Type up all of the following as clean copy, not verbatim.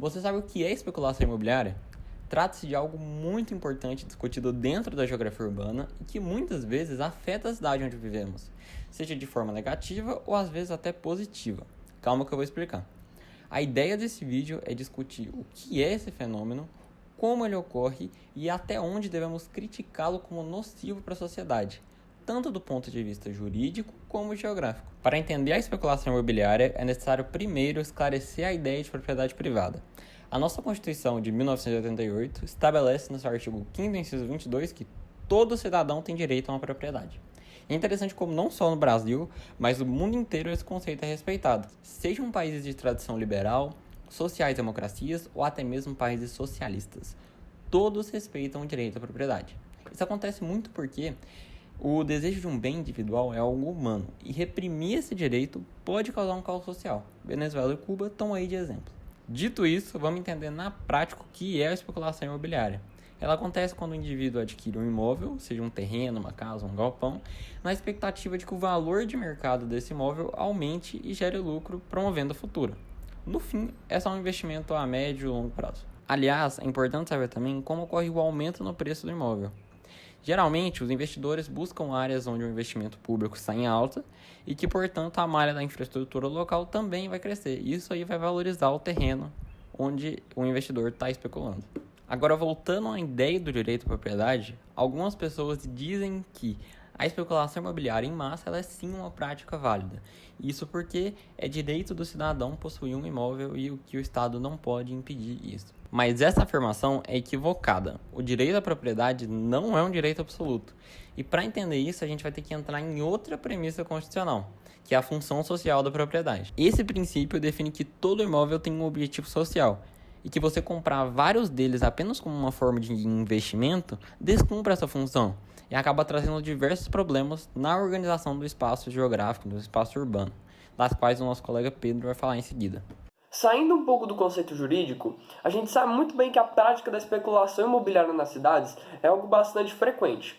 Você sabe o que é especulação imobiliária? Trata-se de algo muito importante discutido dentro da geografia urbana e que muitas vezes afeta a cidade onde vivemos, seja de forma negativa ou às vezes até positiva. Calma que eu vou explicar. A ideia desse vídeo é discutir o que é esse fenômeno, como ele ocorre e até onde devemos criticá-lo como nocivo para a sociedade, tanto do ponto de vista jurídico como geográfico. Para entender a especulação imobiliária, é necessário primeiro esclarecer a ideia de propriedade privada. A nossa Constituição de 1988 estabelece no seu artigo 5º, inciso 22, que todo cidadão tem direito a uma propriedade. É interessante como não só no Brasil, mas no mundo inteiro esse conceito é respeitado, sejam países de tradição liberal, sociais-democracias ou até mesmo países socialistas. Todos respeitam o direito à propriedade. Isso acontece muito porque o desejo de um bem individual é algo humano e reprimir esse direito pode causar um caos social. Venezuela e Cuba estão aí de exemplo. Dito isso, vamos entender na prática o que é a especulação imobiliária. Ela acontece quando o indivíduo adquire um imóvel, seja um terreno, uma casa, um galpão, na expectativa de que o valor de mercado desse imóvel aumente e gere lucro, promovendo a futura. No fim, é só um investimento a médio e longo prazo. Aliás, é importante saber também como ocorre o aumento no preço do imóvel. Geralmente, os investidores buscam áreas onde o investimento público está em alta e que, portanto, a malha da infraestrutura local também vai crescer. Isso aí vai valorizar o terreno onde o investidor está especulando. Agora, voltando à ideia do direito à propriedade, algumas pessoas dizem que a especulação imobiliária em massa ela é sim uma prática válida. Isso porque é direito do cidadão possuir um imóvel e que o Estado não pode impedir isso. Mas essa afirmação é equivocada. O direito à propriedade não é um direito absoluto. E para entender isso, a gente vai ter que entrar em outra premissa constitucional, que é a função social da propriedade. Esse princípio define que todo imóvel tem um objetivo social e que você comprar vários deles apenas como uma forma de investimento descumpre essa função e acaba trazendo diversos problemas na organização do espaço geográfico, do espaço urbano, das quais o nosso colega Pedro vai falar em seguida. Saindo um pouco do conceito jurídico, a gente sabe muito bem que a prática da especulação imobiliária nas cidades é algo bastante frequente,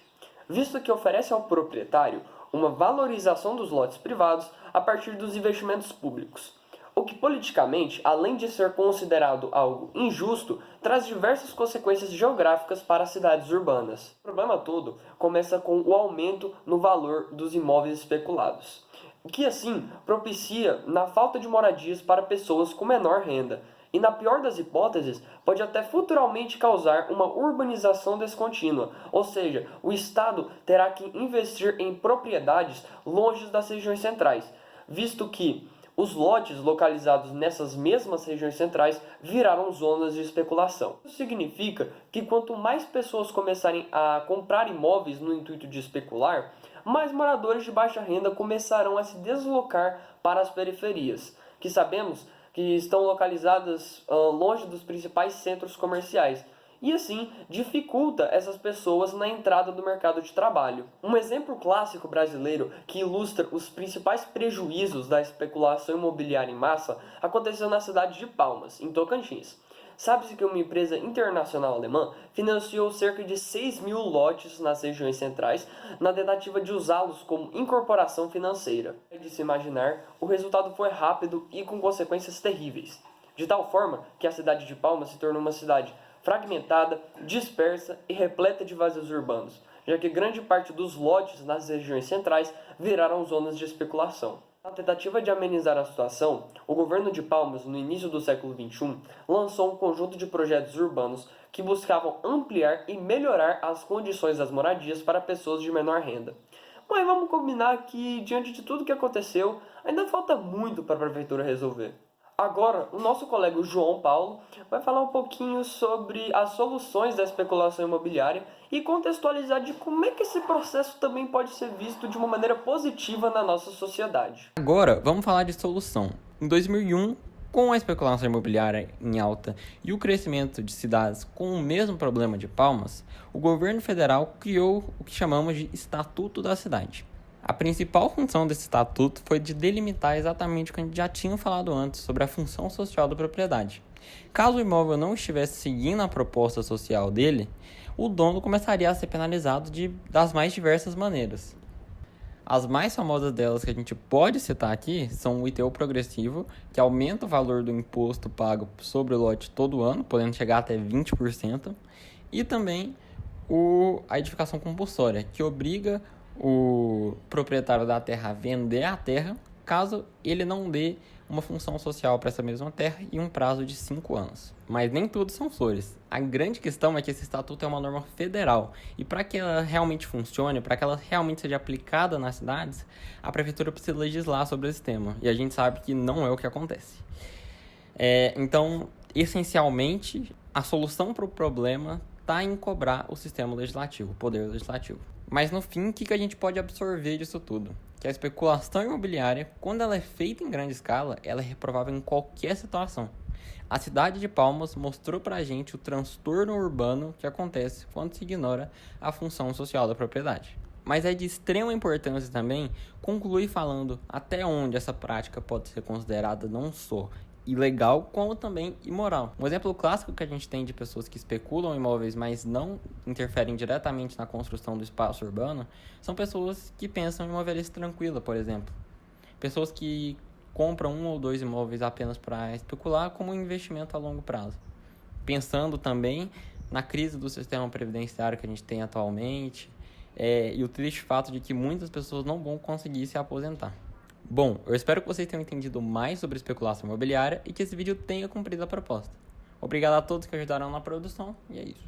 visto que oferece ao proprietário uma valorização dos lotes privados a partir dos investimentos públicos, o que politicamente, além de ser considerado algo injusto, traz diversas consequências geográficas para as cidades urbanas. O problema todo começa com o aumento no valor dos imóveis especulados, que assim propicia na falta de moradias para pessoas com menor renda, e na pior das hipóteses, pode até futuramente causar uma urbanização descontínua, ou seja, o Estado terá que investir em propriedades longe das regiões centrais, visto que os lotes localizados nessas mesmas regiões centrais viraram zonas de especulação. Isso significa que quanto mais pessoas começarem a comprar imóveis no intuito de especular, mais moradores de baixa renda começarão a se deslocar para as periferias, que sabemos que estão localizadas longe dos principais centros comerciais, e assim dificulta essas pessoas na entrada do mercado de trabalho. Um exemplo clássico brasileiro que ilustra os principais prejuízos da especulação imobiliária em massa aconteceu na cidade de Palmas, em Tocantins. Sabe-se que uma empresa internacional alemã financiou cerca de 6.000 lotes nas regiões centrais na tentativa de usá-los como incorporação financeira. É de se imaginar, o resultado foi rápido e com consequências terríveis, de tal forma que a cidade de Palmas se tornou uma cidade fragmentada, dispersa e repleta de vazios urbanos, já que grande parte dos lotes nas regiões centrais viraram zonas de especulação. Na tentativa de amenizar a situação, o governo de Palmas, no início do século XXI, lançou um conjunto de projetos urbanos que buscavam ampliar e melhorar as condições das moradias para pessoas de menor renda. Mas vamos combinar que, diante de tudo que aconteceu, ainda falta muito para a prefeitura resolver. Agora, o nosso colega João Paulo vai falar um pouquinho sobre as soluções da especulação imobiliária e contextualizar de como é que esse processo também pode ser visto de uma maneira positiva na nossa sociedade. Agora, vamos falar de solução. Em 2001, com a especulação imobiliária em alta e o crescimento de cidades com o mesmo problema de Palmas, o governo federal criou o que chamamos de Estatuto da Cidade. A principal função desse estatuto foi de delimitar exatamente o que a gente já tinha falado antes sobre a função social da propriedade. Caso o imóvel não estivesse seguindo a proposta social dele, o dono começaria a ser penalizado das mais diversas maneiras. As mais famosas delas que a gente pode citar aqui são o ITU progressivo, que aumenta o valor do imposto pago sobre o lote todo ano, podendo chegar até 20%, e também a edificação compulsória, que obriga o proprietário da terra a vender a terra, caso ele não dê uma função social para essa mesma terra em um prazo de 5 anos. Mas nem tudo são flores. A grande questão é que esse estatuto é uma norma federal e para que ela realmente funcione, para que ela realmente seja aplicada nas cidades, a prefeitura precisa legislar sobre esse tema e a gente sabe que não é o que acontece. Então, essencialmente, a solução para o problema está em cobrar o sistema legislativo, o poder legislativo. Mas no fim, o que a gente pode absorver disso tudo? Que a especulação imobiliária, quando ela é feita em grande escala, ela é reprovável em qualquer situação. A cidade de Palmas mostrou pra gente o transtorno urbano que acontece quando se ignora a função social da propriedade. Mas é de extrema importância também concluir falando até onde essa prática pode ser considerada não só ilegal, como também imoral. Um exemplo clássico que a gente tem de pessoas que especulam imóveis, mas não interferem diretamente na construção do espaço urbano, são pessoas que pensam em uma velhice tranquila, por exemplo. Pessoas que compram 1 ou 2 imóveis apenas para especular como um investimento a longo prazo. Pensando também na crise do sistema previdenciário que a gente tem atualmente, e o triste fato de que muitas pessoas não vão conseguir se aposentar. Bom, eu espero que vocês tenham entendido mais sobre especulação imobiliária e que esse vídeo tenha cumprido a proposta. Obrigado a todos que ajudaram na produção e é isso.